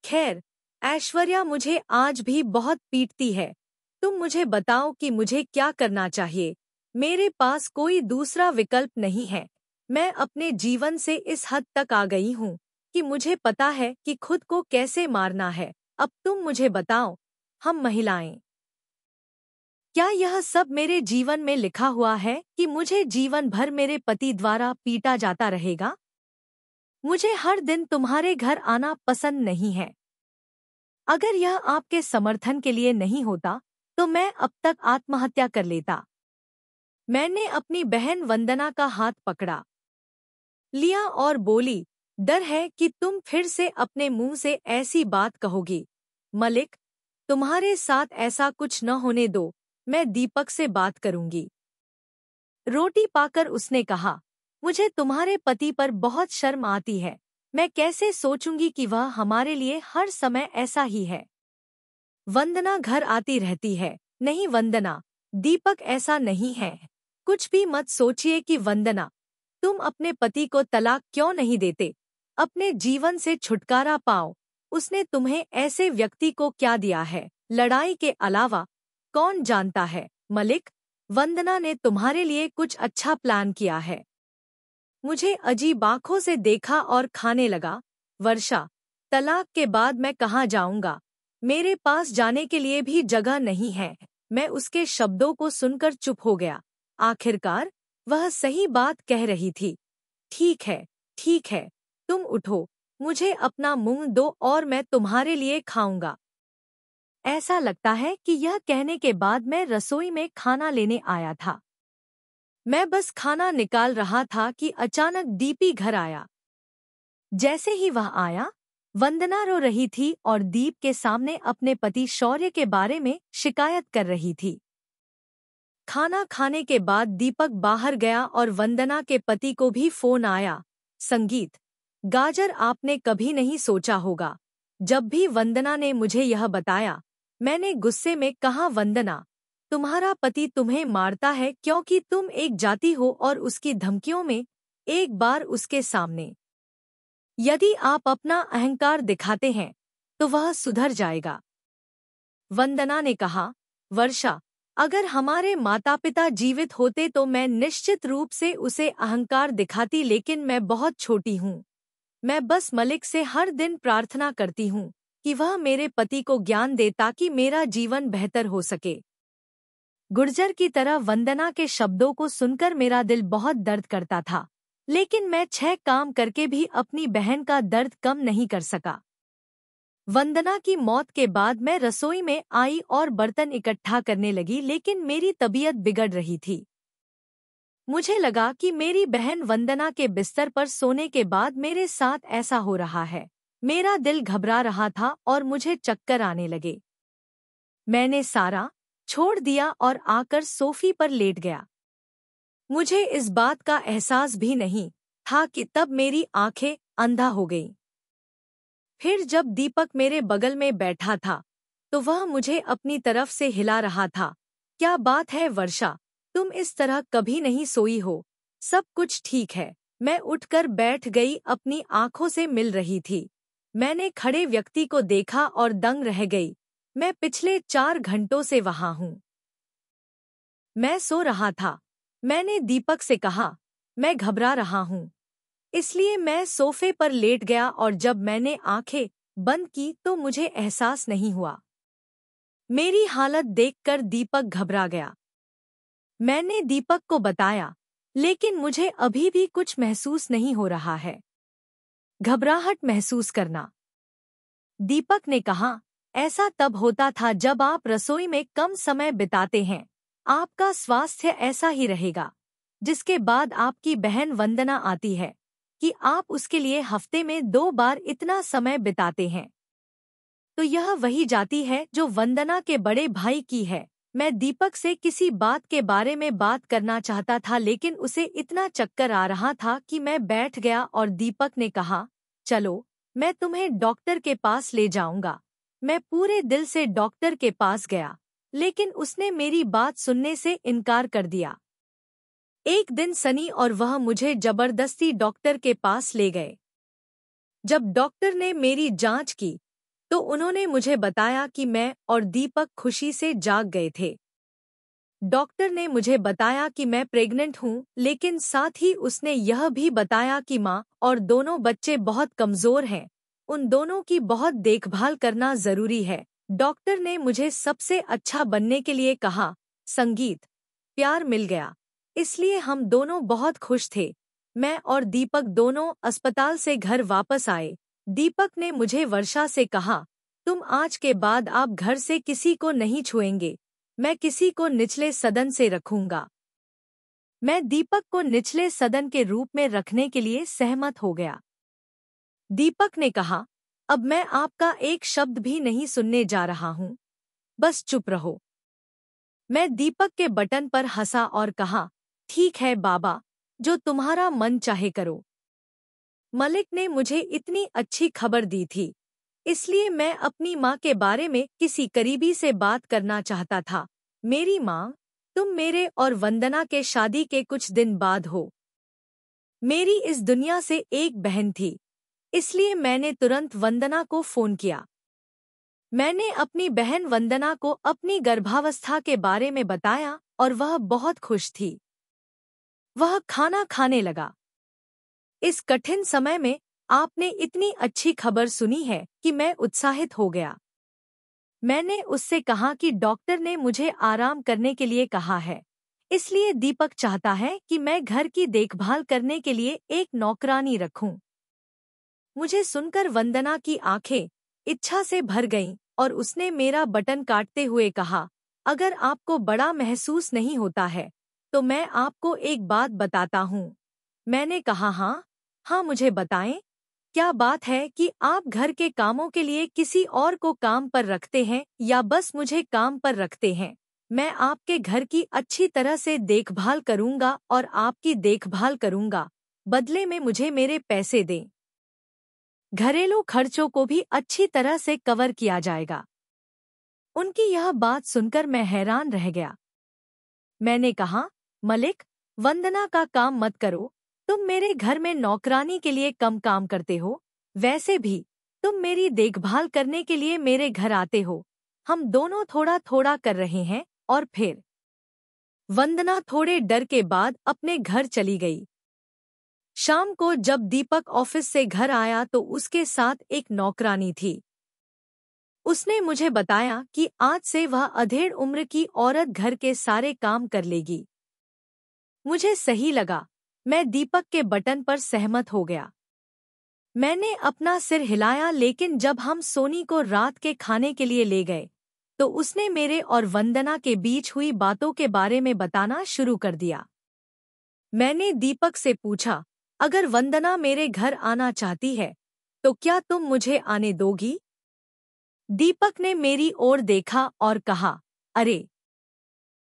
खैर, ऐश्वर्या मुझे आज भी बहुत पीटती है। तुम मुझे बताओ कि मुझे क्या करना चाहिए। मेरे पास कोई दूसरा विकल्प नहीं है। मैं अपने जीवन से इस हद तक आ गई हूँ कि मुझे पता है कि खुद को कैसे मारना है। अब तुम मुझे बताओ, हम महिलाएं, क्या यह सब मेरे जीवन में लिखा हुआ है कि मुझे जीवन भर मेरे पति द्वारा पीटा जाता रहेगा? मुझे हर दिन तुम्हारे घर आना पसंद नहीं है। अगर यह आपके समर्थन के लिए नहीं होता तो मैं अब तक आत्महत्या कर लेता। मैंने अपनी बहन वंदना का हाथ पकड़ा लिया और बोली, डर है कि तुम फिर से अपने मुंह से ऐसी बात कहोगी। मलिक, तुम्हारे साथ ऐसा कुछ न होने दो। मैं दीपक से बात करूंगी। रोटी पाकर उसने कहा, मुझे तुम्हारे पति पर बहुत शर्म आती है। मैं कैसे सोचूंगी कि वह हमारे लिए हर समय ऐसा ही है। वंदना घर आती रहती है। नहीं वंदना, दीपक ऐसा नहीं है। कुछ भी मत सोचिए कि वंदना, तुम अपने पति को तलाक क्यों नहीं देते? अपने जीवन से छुटकारा पाओ। उसने तुम्हें ऐसे व्यक्ति को क्या दिया है, लड़ाई के अलावा? कौन जानता है मलिक, वंदना ने तुम्हारे लिए कुछ अच्छा प्लान किया है। मुझे अजीब आंखों से देखा और खाने लगा। वर्षा, तलाक के बाद मैं कहाँ जाऊंगा? मेरे पास जाने के लिए भी जगह नहीं है। मैं उसके शब्दों को सुनकर चुप हो गया। आखिरकार वह सही बात कह रही थी। ठीक है, ठीक है, तुम उठो, मुझे अपना मुंह दो और मैं तुम्हारे लिए खाऊंगा। ऐसा लगता है कि यह कहने के बाद मैं रसोई में खाना लेने आया था। मैं बस खाना निकाल रहा था कि अचानक दीपी घर आया। जैसे ही वह आया, वंदना रो रही थी और दीप के सामने अपने पति शौर्य के बारे में शिकायत कर रही थी। खाना खाने के बाद दीपक बाहर गया और वंदना के पति को भी फोन आया। संगीत, गाजर, आपने कभी नहीं सोचा होगा। जब भी वंदना ने मुझे यह बताया, मैंने गुस्से में कहा, वंदना, तुम्हारा पति तुम्हें मारता है क्योंकि तुम एक जाति हो और उसकी धमकियों में एक बार उसके सामने यदि आप अपना अहंकार दिखाते हैं तो वह सुधर जाएगा। वंदना ने कहा, वर्षा, अगर हमारे माता पिता जीवित होते तो मैं निश्चित रूप से उसे अहंकार दिखाती, लेकिन मैं बहुत छोटी हूँ। मैं बस मलिक से हर दिन प्रार्थना करती हूँ कि वह मेरे पति को ज्ञान दे ताकि मेरा जीवन बेहतर हो सके। गुर्जर की तरह वंदना के शब्दों को सुनकर मेरा दिल बहुत दर्द करता था, लेकिन मैं 6 काम करके भी अपनी बहन का दर्द कम नहीं कर सका। वंदना की मौत के बाद मैं रसोई में आई और बर्तन इकट्ठा करने लगी, लेकिन मेरी तबीयत बिगड़ रही थी। मुझे लगा कि मेरी बहन वंदना के बिस्तर पर सोने के बाद मेरे साथ ऐसा हो रहा है। मेरा दिल घबरा रहा था और मुझे चक्कर आने लगे। मैंने सारा छोड़ दिया और आकर सोफी पर लेट गया। मुझे इस बात का एहसास भी नहीं था कि तब मेरी आंखें अंधा हो गईं। फिर जब दीपक मेरे बगल में बैठा था तो वह मुझे अपनी तरफ से हिला रहा था। क्या बात है वर्षा, तुम इस तरह कभी नहीं सोई हो? सब कुछ ठीक है। मैं उठकर बैठ गई, अपनी आंखों से मिल रही थी। मैंने खड़े व्यक्ति को देखा और दंग रह गई। मैं पिछले 4 घंटों से वहां हूँ। मैं सो रहा था। मैंने दीपक से कहा, मैं घबरा रहा हूँ, इसलिए मैं सोफे पर लेट गया और जब मैंने आंखें बंद की तो मुझे एहसास नहीं हुआ। मेरी हालत देखकर दीपक घबरा गया। मैंने दीपक को बताया, लेकिन मुझे अभी भी कुछ महसूस नहीं हो रहा है। घबराहट महसूस करना। दीपक ने कहा, ऐसा तब होता था जब आप रसोई में कम समय बिताते हैं। आपका स्वास्थ्य ऐसा ही रहेगा। जिसके बाद आपकी बहन वंदना आती है कि आप उसके लिए हफ्ते में 2 बार इतना समय बिताते हैं। तो यह वही जाति है जो वंदना के बड़े भाई की है। मैं दीपक से किसी बात के बारे में बात करना चाहता था, लेकिन उसे इतना चक्कर आ रहा था कि मैं बैठ गया और दीपक ने कहा, चलो मैं तुम्हें डॉक्टर के पास ले जाऊंगा। मैं पूरे दिल से डॉक्टर के पास गया, लेकिन उसने मेरी बात सुनने से इनकार कर दिया। एक दिन सनी और वह मुझे जबरदस्ती डॉक्टर के पास ले गए। जब डॉक्टर ने मेरी जांच की तो उन्होंने मुझे बताया कि मैं और दीपक खुशी से जाग गए थे। डॉक्टर ने मुझे बताया कि मैं प्रेग्नेंट हूँ, लेकिन साथ ही उसने यह भी बताया कि माँ और दोनों बच्चे बहुत कमजोर हैं। उन दोनों की बहुत देखभाल करना जरूरी है। डॉक्टर ने मुझे सबसे अच्छा बनने के लिए कहा। संगीत, प्यार मिल गया, इसलिए हम दोनों बहुत खुश थे। मैं और दीपक दोनों अस्पताल से घर वापस आए। दीपक ने मुझे वर्षा से कहा, तुम आज के बाद आप घर से किसी को नहीं छुएंगे। मैं किसी को निचले सदन से रखूंगा। मैं दीपक को निचले सदन के रूप में रखने के लिए सहमत हो गया। दीपक ने कहा, अब मैं आपका एक शब्द भी नहीं सुनने जा रहा हूं, बस चुप रहो। मैं दीपक के बटन पर हंसा और कहा, ठीक है बाबा, जो तुम्हारा मन चाहे करो। मलिक ने मुझे इतनी अच्छी खबर दी थी, इसलिए मैं अपनी माँ के बारे में किसी करीबी से बात करना चाहता था। मेरी माँ, तुम मेरे और वंदना के शादी के कुछ दिन बाद हो। मेरी इस दुनिया से एक बहन थी, इसलिए मैंने तुरंत वंदना को फोन किया। मैंने अपनी बहन वंदना को अपनी गर्भावस्था के बारे में बताया और वह बहुत खुश थी। वह खाना खाने लगा। इस कठिन समय में आपने इतनी अच्छी खबर सुनी है कि मैं उत्साहित हो गया। मैंने उससे कहा कि डॉक्टर ने मुझे आराम करने के लिए कहा है, इसलिए दीपक चाहता है कि मैं घर की देखभाल करने के लिए एक नौकरानी रखूं। मुझे सुनकर वंदना की आंखें इच्छा से भर गईं और उसने मेरा बटन काटते हुए कहा, अगर आपको बड़ा महसूस नहीं होता है तो मैं आपको एक बात बताता हूँ। मैंने कहा, हाँ मुझे बताएं। क्या बात है कि आप घर के कामों के लिए किसी और को काम पर रखते हैं या बस मुझे काम पर रखते हैं? मैं आपके घर की अच्छी तरह से देखभाल करूंगा और आपकी देखभाल करूंगा। बदले में मुझे मेरे पैसे दें। घरेलू खर्चों को भी अच्छी तरह से कवर किया जाएगा। उनकी यह बात सुनकर मैं हैरान रह गया। मैंने कहा, मलिक, वंदना का काम मत करो। तुम मेरे घर में नौकरानी के लिए कम काम करते हो। वैसे भी तुम मेरी देखभाल करने के लिए मेरे घर आते हो। हम दोनों थोड़ा थोड़ा कर रहे हैं। और फिर वंदना थोड़े डर के बाद अपने घर चली गई। शाम को जब दीपक ऑफिस से घर आया तो उसके साथ एक नौकरानी थी। उसने मुझे बताया कि आज से वह अधेड़ उम्र की औरत घर के सारे काम कर लेगी। मुझे सही लगा। मैं दीपक के बटन पर सहमत हो गया। मैंने अपना सिर हिलाया, लेकिन जब हम सोनी को रात के खाने के लिए ले गए तो उसने मेरे और वंदना के बीच हुई बातों के बारे में बताना शुरू कर दिया। मैंने दीपक से पूछा, अगर वंदना मेरे घर आना चाहती है तो क्या तुम मुझे आने दोगी? दीपक ने मेरी ओर देखा और कहा, अरे,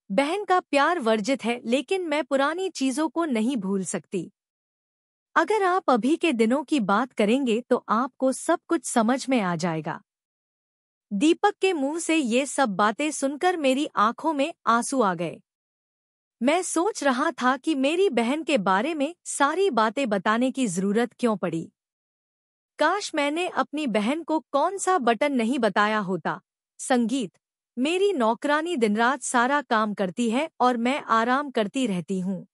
बहन का प्यार वर्जित है, लेकिन मैं पुरानी चीजों को नहीं भूल सकती। अगर आप अभी के दिनों की बात करेंगे तो आपको सब कुछ समझ में आ जाएगा। दीपक के मुंह से ये सब बातें सुनकर मेरी आंखों में आंसू आ गए। मैं सोच रहा था कि मेरी बहन के बारे में सारी बातें बताने की जरूरत क्यों पड़ी। काश मैंने अपनी बहन को कौन सा बटन नहीं बताया होता। संगीत, मेरी नौकरानी दिनरात सारा काम करती है और मैं आराम करती रहती हूँ।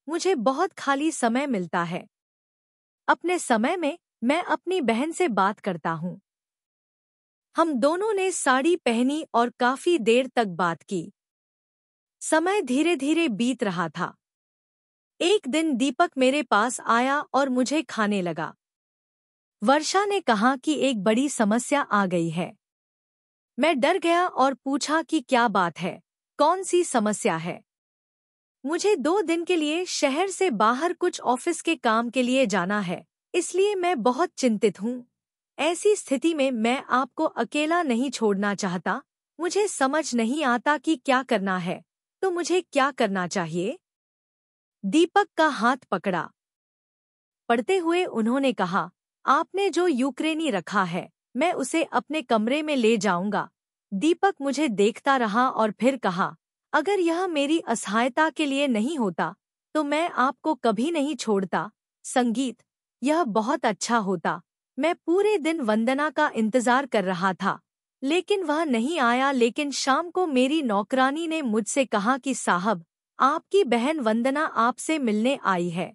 मुझे बहुत खाली समय मिलता है। अपने समय में मैं अपनी बहन से बात करता हूँ। हम दोनों ने साड़ी पहनी और काफी देर तक बात की। समय धीरे धीरे बीत रहा था। एक दिन दीपक मेरे पास आया और मुझे खाने लगा। वर्षा ने कहा कि एक बड़ी समस्या आ गई है। मैं डर गया और पूछा कि क्या बात है, कौन सी समस्या है? मुझे 2 दिन के लिए शहर से बाहर कुछ ऑफिस के काम के लिए जाना है, इसलिए मैं बहुत चिंतित हूँ। ऐसी स्थिति में मैं आपको अकेला नहीं छोड़ना चाहता। मुझे समझ नहीं आता कि क्या करना है, तो मुझे क्या करना चाहिए? दीपक का हाथ पकड़ा। पढ़ते हुए उन्होंने कहा, आपने जो यूक्रेनी रखा है, मैं उसे अपने कमरे में ले जाऊंगा। दीपक मुझे देखता रहा और फिर कहा, अगर यह मेरी असहायता के लिए नहीं होता तो मैं आपको कभी नहीं छोड़ता। संगीत, यह बहुत अच्छा होता। मैं पूरे दिन वंदना का इंतजार कर रहा था, लेकिन वह नहीं आया। लेकिन शाम को मेरी नौकरानी ने मुझसे कहा कि साहब, आपकी बहन वंदना आपसे मिलने आई है।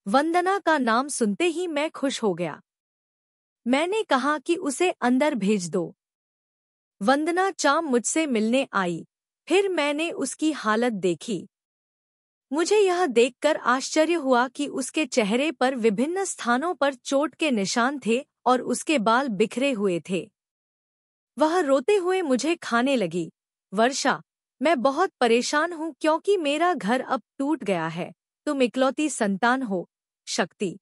वंदना का नाम सुनते ही मैं खुश हो गया। मैंने कहा कि उसे अंदर भेज दो। वंदना चाम मुझसे मिलने आई। फिर मैंने उसकी हालत देखी। मुझे यह देखकर आश्चर्य हुआ कि उसके चेहरे पर विभिन्न स्थानों पर चोट के निशान थे और उसके बाल बिखरे हुए थे। वह रोते हुए मुझे खाने लगी। वर्षा, मैं बहुत परेशान हूँ क्योंकि मेरा घर अब टूट गया है। तुम इकलौती संतान हो। शक्ति,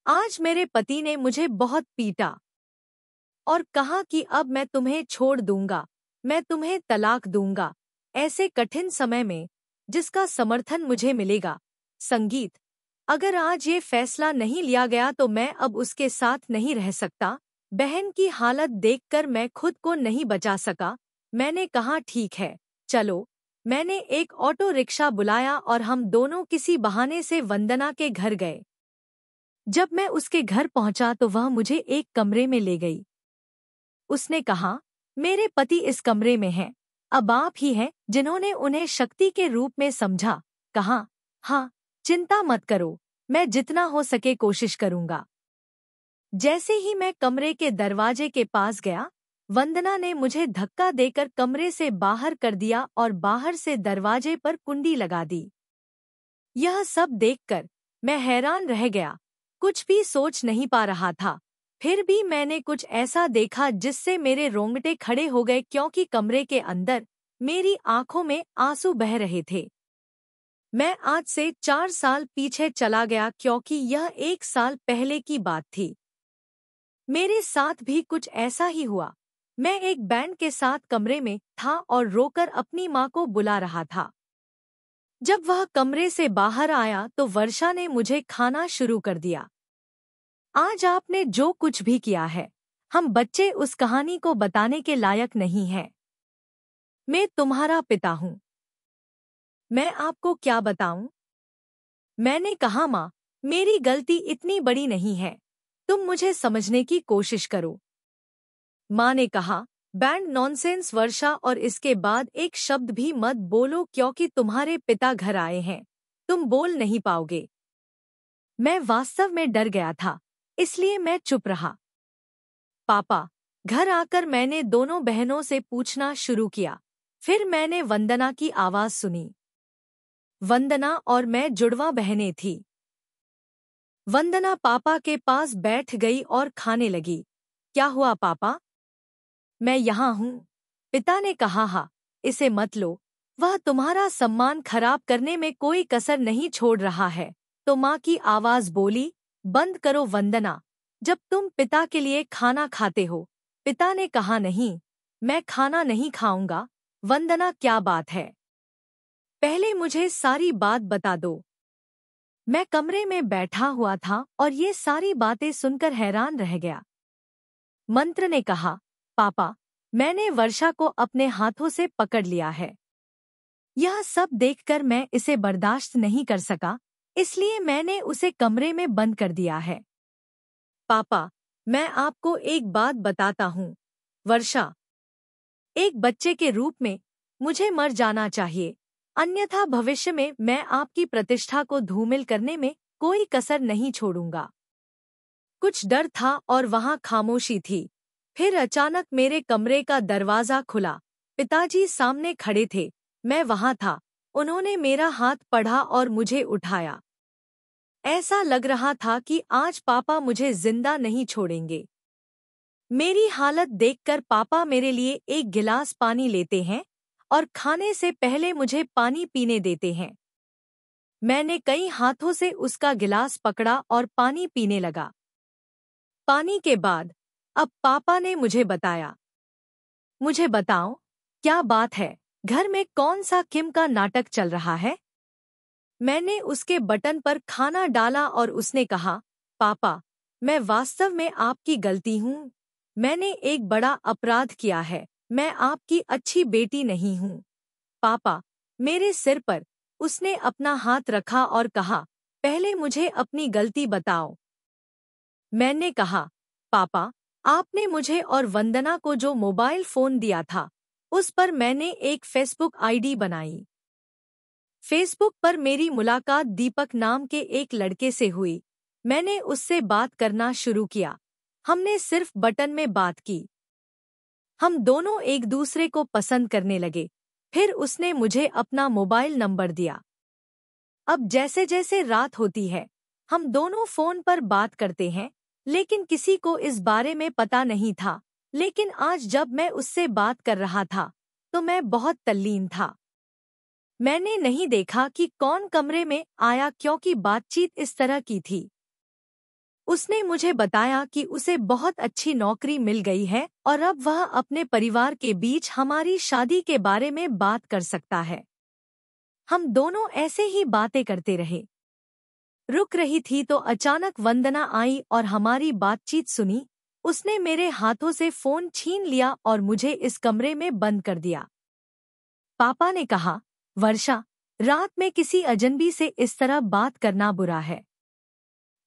आज मेरे पति ने मुझे बहुत पीटा और कहा कि अब मैं तुम्हें छोड़ दूंगा, मैं तुम्हें तलाक दूंगा। ऐसे कठिन समय में जिसका समर्थन मुझे मिलेगा। संगीत, अगर आज ये फैसला नहीं लिया गया तो मैं अब उसके साथ नहीं रह सकता। बहन की हालत देखकर मैं खुद को नहीं बचा सका। मैंने कहा ठीक है, चलो। मैंने एक ऑटो रिक्शा बुलाया और हम दोनों किसी बहाने से वंदना के घर गए। जब मैं उसके घर पहुंचा तो वह मुझे एक कमरे में ले गई। उसने कहा, मेरे पति इस कमरे में हैं। अब आप ही हैं जिन्होंने उन्हें शक्ति के रूप में समझा। कहा, हाँ, चिंता मत करो, मैं जितना हो सके कोशिश करूंगा। जैसे ही मैं कमरे के दरवाजे के पास गया, वंदना ने मुझे धक्का देकर कमरे से बाहर कर दिया और बाहर से दरवाजे पर कुंडी लगा दी। यह सब देखकर मैं हैरान रह गया, कुछ भी सोच नहीं पा रहा था। फिर भी मैंने कुछ ऐसा देखा जिससे मेरे रोंगटे खड़े हो गए क्योंकि कमरे के अंदर मेरी आंखों में आंसू बह रहे थे। मैं आज से 4 साल पीछे चला गया क्योंकि यह 1 साल पहले की बात थी। मेरे साथ भी कुछ ऐसा ही हुआ। मैं एक बैंड के साथ कमरे में था और रोकर अपनी माँ को बुला रहा था। जब वह कमरे से बाहर आया तो वर्षा ने मुझे खाना शुरू कर दिया। आज आपने जो कुछ भी किया है, हम बच्चे उस कहानी को बताने के लायक नहीं हैं। मैं तुम्हारा पिता हूँ। मैं आपको क्या बताऊं? मैंने कहा, माँ, मेरी गलती इतनी बड़ी नहीं है, तुम मुझे समझने की कोशिश करो। माँ ने कहा, बैंड नॉनसेंस वर्षा, और इसके बाद एक शब्द भी मत बोलो क्योंकि तुम्हारे पिता घर आए हैं, तुम बोल नहीं पाओगे। मैं वास्तव में डर गया था, इसलिए मैं चुप रहा। पापा, घर आकर मैंने दोनों बहनों से पूछना शुरू किया। फिर मैंने वंदना की आवाज सुनी। वंदना और मैं जुड़वा बहनें थी। वंदना पापा के पास बैठ गई और खाने लगी। क्या हुआ पापा? मैं यहाँ हूँ, पिता ने कहा। हाँ, इसे मत लो, वह तुम्हारा सम्मान खराब करने में कोई कसर नहीं छोड़ रहा है। तो माँ की आवाज बोली, बंद करो वंदना, जब तुम पिता के लिए खाना खाते हो। पिता ने कहा, नहीं, मैं खाना नहीं खाऊंगा। वंदना, क्या बात है? पहले मुझे सारी बात बता दो। मैं कमरे में बैठा हुआ था और ये सारी बातें सुनकर हैरान रह गया। मंत्र ने कहा, पापा, मैंने वर्षा को अपने हाथों से पकड़ लिया है। यह सब देखकर मैं इसे बर्दाश्त नहीं कर सका, इसलिए मैंने उसे कमरे में बंद कर दिया है। पापा, मैं आपको एक बात बताता हूँ। वर्षा, एक बच्चे के रूप में मुझे मर जाना चाहिए, अन्यथा भविष्य में मैं आपकी प्रतिष्ठा को धूमिल करने में कोई कसर नहीं छोड़ूंगा। कुछ डर था और वहां खामोशी थी। फिर अचानक मेरे कमरे का दरवाजा खुला। पिताजी सामने खड़े थे। मैं वहां था। उन्होंने मेरा हाथ पढ़ा और मुझे उठाया। ऐसा लग रहा था कि आज पापा मुझे जिंदा नहीं छोड़ेंगे। मेरी हालत देखकर पापा मेरे लिए एक गिलास पानी लेते हैं और खाने से पहले मुझे पानी पीने देते हैं। मैंने कई हाथों से उसका गिलास पकड़ा और पानी पीने लगा। पानी के बाद अब पापा ने मुझे बताया। मुझे बताओ, क्या बात है? घर में कौन सा किम का नाटक चल रहा है? मैंने उसके बटन पर खाना डाला और उसने कहा, पापा, मैं वास्तव में आपकी गलती हूँ। मैंने एक बड़ा अपराध किया है। मैं आपकी अच्छी बेटी नहीं हूँ। पापा, मेरे सिर पर उसने अपना हाथ रखा और कहा, पहले मुझे अपनी गलती बताओ। मैंने कहा, पापा, आपने मुझे और वंदना को जो मोबाइल फोन दिया था, उस पर मैंने एक फेसबुक आईडी बनाई। फेसबुक पर मेरी मुलाकात दीपक नाम के एक लड़के से हुई। मैंने उससे बात करना शुरू किया। हमने सिर्फ बटन में बात की। हम दोनों एक दूसरे को पसंद करने लगे। फिर उसने मुझे अपना मोबाइल नंबर दिया। अब जैसे जैसे रात होती है, हम दोनों फोन पर बात करते हैं, लेकिन किसी को इस बारे में पता नहीं था। लेकिन आज जब मैं उससे बात कर रहा था, तो मैं बहुत तल्लीन था। मैंने नहीं देखा कि कौन कमरे में आया, क्योंकि बातचीत इस तरह की थी। उसने मुझे बताया कि उसे बहुत अच्छी नौकरी मिल गई है और अब वह अपने परिवार के बीच हमारी शादी के बारे में बात कर सकता है। हम दोनों ऐसे ही बातें करते रहे। रुक रही थी तो अचानक वंदना आई और हमारी बातचीत सुनी। उसने मेरे हाथों से फोन छीन लिया और मुझे इस कमरे में बंद कर दिया। पापा ने कहा, वर्षा, रात में किसी अजनबी से इस तरह बात करना बुरा है।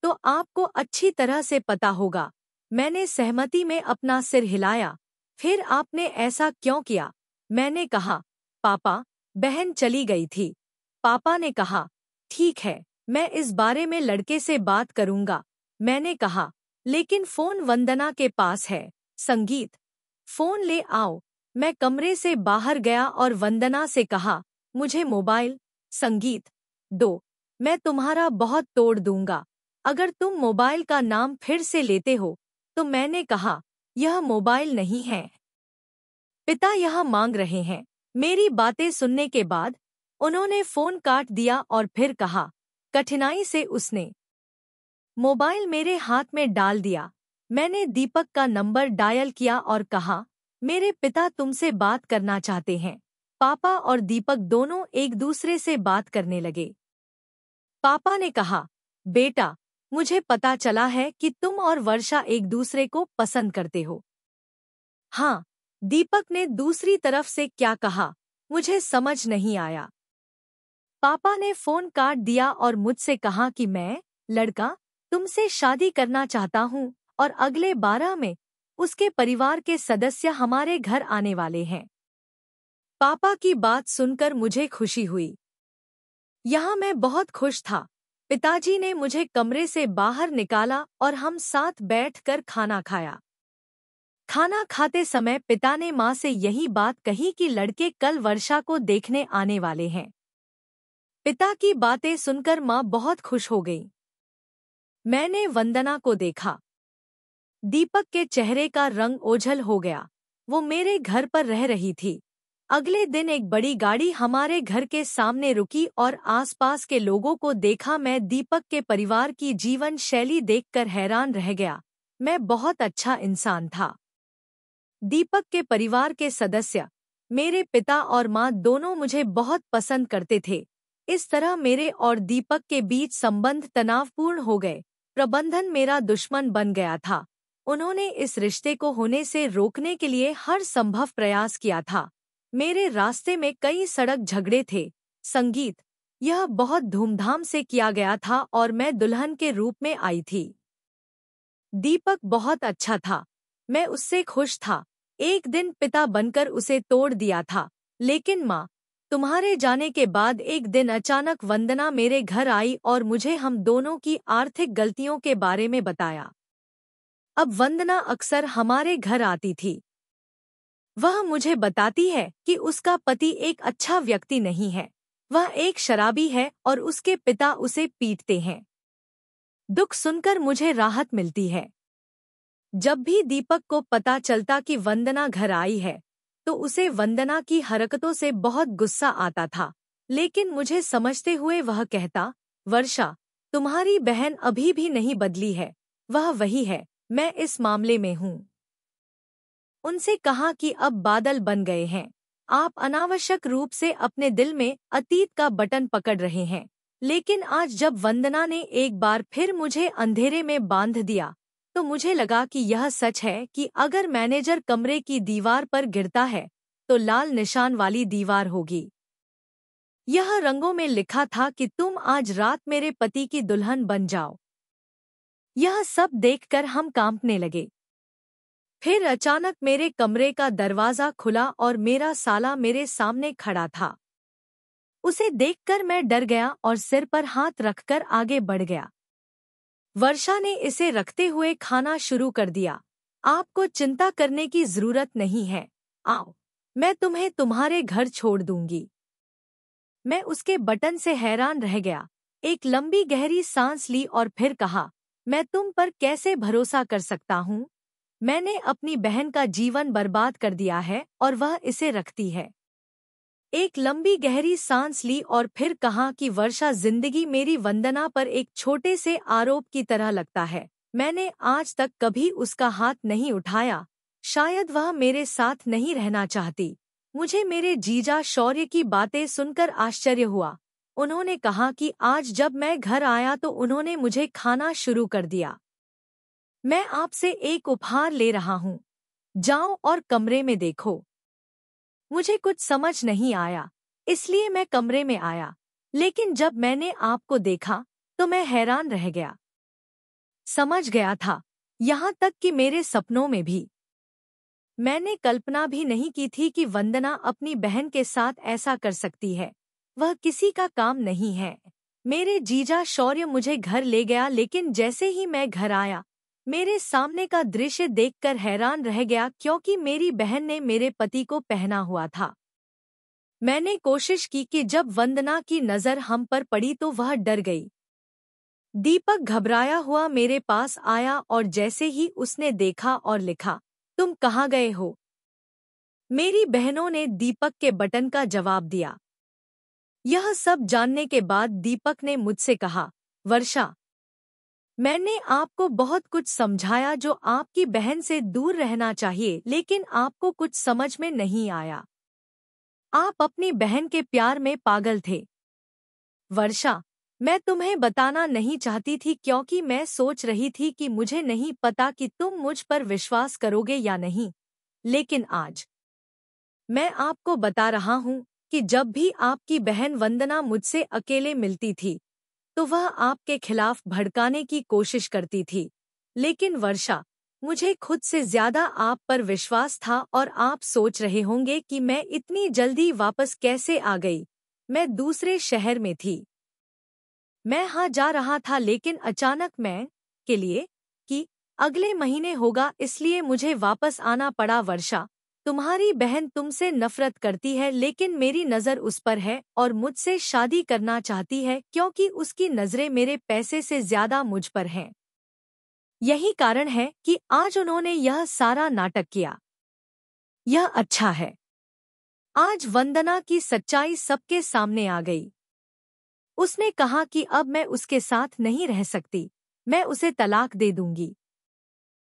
तो आपको अच्छी तरह से पता होगा। मैंने सहमति में अपना सिर हिलाया। फिर आपने ऐसा क्यों किया? मैंने कहा, पापा, बहन चली गई थी। पापा ने कहा, ठीक है, मैं इस बारे में लड़के से बात करूंगा। मैंने कहा, लेकिन फोन वंदना के पास है। संगीत, फोन ले आओ। मैं कमरे से बाहर गया और वंदना से कहा, मुझे मोबाइल। संगीत, दो, मैं तुम्हारा बहुत तोड़ दूंगा अगर तुम मोबाइल का नाम फिर से लेते हो। तो मैंने कहा, यह मोबाइल नहीं है। पिता यह मांग रहे हैं। मेरी बातें सुनने के बाद उन्होंने फोन काट दिया और फिर कहा, कठिनाई से उसने मोबाइल मेरे हाथ में डाल दिया। मैंने दीपक का नंबर डायल किया और कहा, मेरे पिता तुमसे बात करना चाहते हैं। पापा और दीपक दोनों एक दूसरे से बात करने लगे। पापा ने कहा, बेटा, मुझे पता चला है कि तुम और वर्षा एक दूसरे को पसंद करते हो। हाँ, दीपक ने दूसरी तरफ से क्या कहा, मुझे समझ नहीं आया। पापा ने फोन काट दिया और मुझसे कहा कि मैं, लड़का, तुमसे शादी करना चाहता हूँ और अगले 12 में उसके परिवार के सदस्य हमारे घर आने वाले हैं। पापा की बात सुनकर मुझे खुशी हुई। यहाँ मैं बहुत खुश था। पिताजी ने मुझे कमरे से बाहर निकाला और हम साथ बैठकर खाना खाया। खाना खाते समय पिता ने माँ से यही बात कही कि लड़के कल वर्षा को देखने आने वाले हैं। पिता की बातें सुनकर माँ बहुत खुश हो गई। मैंने वंदना को देखा। दीपक के चेहरे का रंग ओझल हो गया। वो मेरे घर पर रह रही थी। अगले दिन एक बड़ी गाड़ी हमारे घर के सामने रुकी और आसपास के लोगों को देखा। मैं दीपक के परिवार की जीवन शैली देखकर हैरान रह गया। मैं बहुत अच्छा इंसान था। दीपक के परिवार के सदस्य, मेरे पिता और माँ दोनों मुझे बहुत पसंद करते थे। इस तरह मेरे और दीपक के बीच संबंध तनावपूर्ण हो गए। प्रबंधन मेरा दुश्मन बन गया था। उन्होंने इस रिश्ते को होने से रोकने के लिए हर संभव प्रयास किया था। मेरे रास्ते में कई सड़क झगड़े थे। संगीत, यह बहुत धूमधाम से किया गया था और मैं दुल्हन के रूप में आई थी। दीपक बहुत अच्छा था। मैं उससे खुश था। एक दिन पिता बनकर उसे तोड़ दिया था। लेकिन माँ, तुम्हारे जाने के बाद एक दिन अचानक वंदना मेरे घर आई और मुझे हम दोनों की आर्थिक गलतियों के बारे में बताया। अब वंदना अक्सर हमारे घर आती थी। वह मुझे बताती है कि उसका पति एक अच्छा व्यक्ति नहीं है। वह एक शराबी है और उसके पिता उसे पीटते हैं। दुख सुनकर मुझे राहत मिलती है। जब भी दीपक को पता चलता कि वंदना घर आई है, तो उसे वंदना की हरकतों से बहुत गुस्सा आता था। लेकिन मुझे समझते हुए वह कहता, वर्षा, तुम्हारी बहन अभी भी नहीं बदली है। वह वही है। मैं इस मामले में हूँ। उनसे कहा कि अब बादल बन गए हैं। आप अनावश्यक रूप से अपने दिल में अतीत का बटन पकड़ रहे हैं। लेकिन आज जब वंदना ने एक बार फिर मुझे अंधेरे में बांध दिया, तो मुझे लगा कि यह सच है कि अगर मैनेजर कमरे की दीवार पर गिरता है, तो लाल निशान वाली दीवार होगी। यह रंगों में लिखा था कि तुम आज रात मेरे पति की दुल्हन बन जाओ। यह सब देखकर हम कांपने लगे। फिर अचानक मेरे कमरे का दरवाजा खुला और मेरा साला मेरे सामने खड़ा था। उसे देखकर मैं डर गया और सिर पर हाथ रखकर आगे बढ़ गया। वर्षा ने इसे रखते हुए खाना शुरू कर दिया। आपको चिंता करने की जरूरत नहीं है, आओ, मैं तुम्हें तुम्हारे घर छोड़ दूंगी। मैं उसके बटन से हैरान रह गया। एक लंबी गहरी सांस ली और फिर कहा, मैं तुम पर कैसे भरोसा कर सकता हूँ? मैंने अपनी बहन का जीवन बर्बाद कर दिया है और वह इसे रखती है। एक लंबी गहरी सांस ली और फिर कहा कि वर्षा, जिंदगी मेरी वंदना पर एक छोटे से आरोप की तरह लगता है। मैंने आज तक कभी उसका हाथ नहीं उठाया। शायद वह मेरे साथ नहीं रहना चाहती। मुझे मेरे जीजा शौर्य की बातें सुनकर आश्चर्य हुआ। उन्होंने कहा कि आज जब मैं घर आया तो उन्होंने मुझे खाना शुरू कर दिया। मैं आपसे एक उपहार ले रहा हूँ, जाओ और कमरे में देखो। मुझे कुछ समझ नहीं आया, इसलिए मैं कमरे में आया, लेकिन जब मैंने आपको देखा तो मैं हैरान रह गया। समझ गया था, यहाँ तक कि मेरे सपनों में भी। मैंने कल्पना भी नहीं की थी कि वंदना अपनी बहन के साथ ऐसा कर सकती है। वह किसी का काम नहीं है। मेरे जीजा शौर्य मुझे घर ले गया, लेकिन जैसे ही मैं घर आया, मेरे सामने का दृश्य देखकर हैरान रह गया, क्योंकि मेरी बहन ने मेरे पति को पहना हुआ था। मैंने कोशिश की कि जब वंदना की नज़र हम पर पड़ी तो वह डर गई। दीपक घबराया हुआ मेरे पास आया और जैसे ही उसने देखा और लिखा, तुम कहाँ गए हो? मेरी बहनों ने दीपक के बटन का जवाब दिया। यह सब जानने के बाद दीपक ने मुझसे कहा, वर्षा, मैंने आपको बहुत कुछ समझाया जो आपकी बहन से दूर रहना चाहिए, लेकिन आपको कुछ समझ में नहीं आया। आप अपनी बहन के प्यार में पागल थे। वर्षा, मैं तुम्हें बताना नहीं चाहती थी क्योंकि मैं सोच रही थी कि मुझे नहीं पता कि तुम मुझ पर विश्वास करोगे या नहीं, लेकिन आज मैं आपको बता रहा हूँ कि जब भी आपकी बहन वंदना मुझसे अकेले मिलती थी तो वह आपके खिलाफ भड़काने की कोशिश करती थी। लेकिन वर्षा, मुझे खुद से ज्यादा आप पर विश्वास था और आप सोच रहे होंगे कि मैं इतनी जल्दी वापस कैसे आ गई। मैं दूसरे शहर में थी। मैं हाँ जा रहा था, लेकिन अचानक मैं के लिए कि अगले महीने होगा, इसलिए मुझे वापस आना पड़ा। वर्षा, तुम्हारी बहन तुमसे नफरत करती है, लेकिन मेरी नज़र उस पर है और मुझसे शादी करना चाहती है क्योंकि उसकी नज़रें मेरे पैसे से ज्यादा मुझ पर हैं। यही कारण है कि आज उन्होंने यह सारा नाटक किया। यह अच्छा है। आज वंदना की सच्चाई सबके सामने आ गई। उसने कहा कि अब मैं उसके साथ नहीं रह सकती, मैं उसे तलाक दे दूंगी।